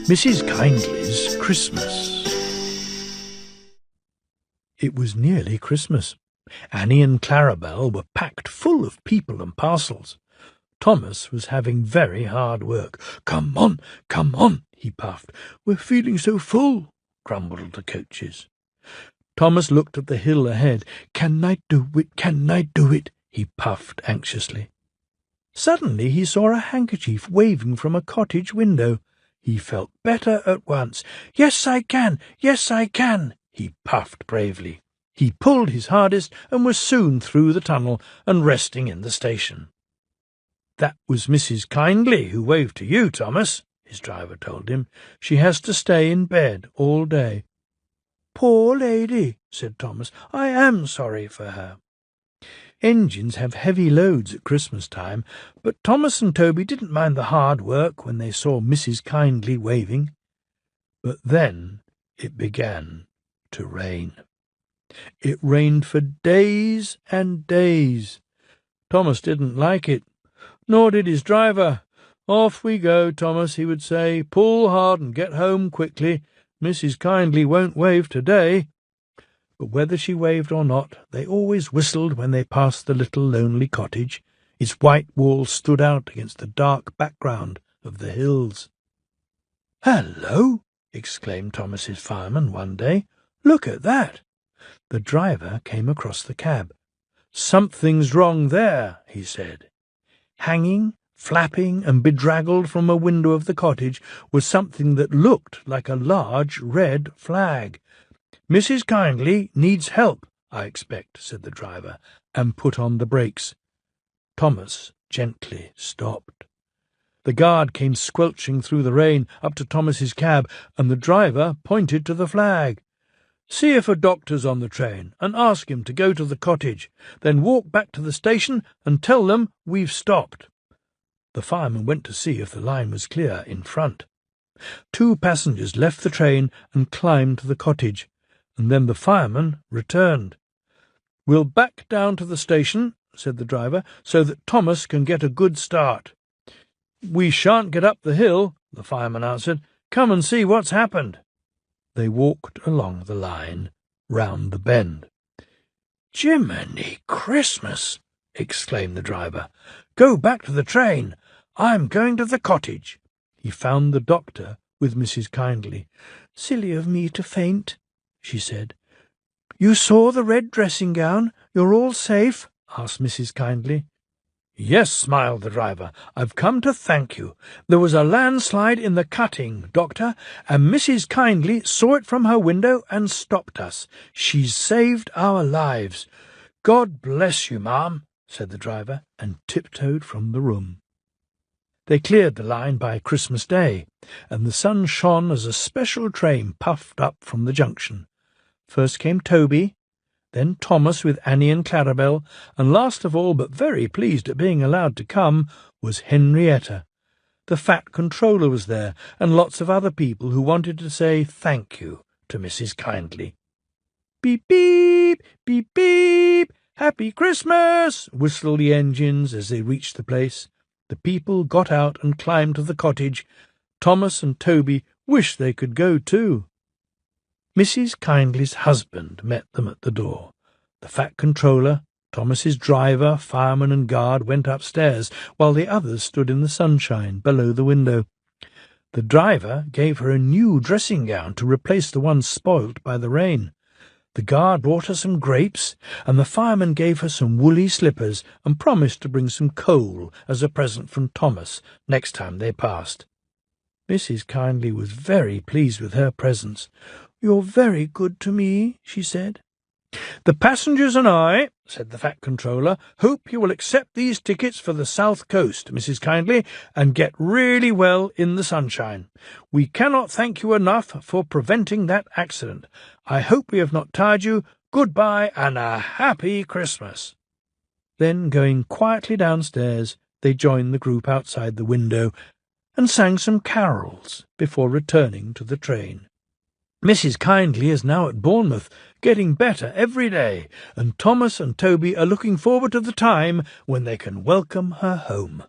Mrs. Kindly's Christmas. It was nearly Christmas. Annie and Clarabelle were packed full of people and parcels. Thomas was having very hard work. Come on, he puffed. We're feeling so full, grumbled the coaches. Thomas looked at the hill ahead. Can I do it, he puffed anxiously. Suddenly he saw a handkerchief waving from a cottage window. He felt better at once. Yes, I can, he puffed bravely. He pulled his hardest and was soon through the tunnel and resting in the station. That was Mrs. Kindly who waved to you, Thomas, his driver told him. She has to stay in bed all day. Poor lady, said Thomas. I am sorry for her. Engines have heavy loads at Christmas time, but Thomas and Toby didn't mind the hard work when they saw Mrs. Kindly waving. But then it began to rain. It rained for days and days. Thomas didn't like it, nor did his driver. Off we go, Thomas, he would say. Pull hard and get home quickly. Mrs. Kindly won't wave today. But whether she waved or not, they always whistled when they passed the little lonely cottage. Its white walls stood out against the dark background of the hills. "Hello!" exclaimed Thomas's fireman one day. "Look at that!" The driver came across the cab. "Something's wrong there," he said. Hanging, flapping, and bedraggled from a window of the cottage was something that looked like a large red flag. "Mrs. Kindly needs help, I expect," said the driver, and put on the brakes. Thomas gently stopped. The guard came squelching through the rain up to Thomas's cab, and the driver pointed to the flag. "See if a doctor's on the train, and ask him to go to the cottage. Then walk back to the station and tell them we've stopped." The fireman went to see if the line was clear in front. 2 passengers left the train and climbed to the cottage, and then the fireman returned. "We'll back down to the station," said the driver, "so that Thomas can get a good start." "We shan't get up the hill," the fireman answered. "Come and see what's happened." They walked along the line, round the bend. "Jiminy Christmas!" exclaimed the driver. "Go back to the train. I'm going to the cottage." He found the doctor with Mrs. Kindly. "Silly of me to faint," she said. "You saw the red dressing-gown? You're all safe?" asked Mrs. Kindly. "Yes," smiled the driver. "I've come to thank you. There was a landslide in the cutting, Doctor, and Mrs. Kindly saw it from her window and stopped us. She's saved our lives." "God bless you, ma'am," said the driver, and tiptoed from the room. They cleared the line by Christmas Day, and the sun shone as a special train puffed up from the junction. First came Toby, then Thomas with Annie and Clarabelle, and last of all, but very pleased at being allowed to come, was Henrietta. The Fat Controller was there, and lots of other people who wanted to say thank you to Mrs. Kindly. "Beep, beep, beep, beep, Happy Christmas!" whistled the engines as they reached the place. The people got out and climbed to the cottage. Thomas and Toby wished they could go too. Mrs. Kindly's husband met them at the door. The Fat Controller, Thomas's driver, fireman and guard went upstairs, while the others stood in the sunshine below the window. The driver gave her a new dressing-gown to replace the one spoilt by the rain. The guard brought her some grapes, and the fireman gave her some woolly slippers and promised to bring some coal as a present from Thomas next time they passed. Mrs. Kindly was very pleased with her presents. "You're very good to me," she said. "The passengers and I," said the Fat Controller, "hope you will accept these tickets for the South Coast, Mrs. Kindly, and get really well in the sunshine. We cannot thank you enough for preventing that accident. I hope we have not tired you. Goodbye and a happy Christmas." Then, going quietly downstairs, they joined the group outside the window and sang some carols before returning to the train. Mrs. Kindly is now at Bournemouth, getting better every day, and Thomas and Toby are looking forward to the time when they can welcome her home.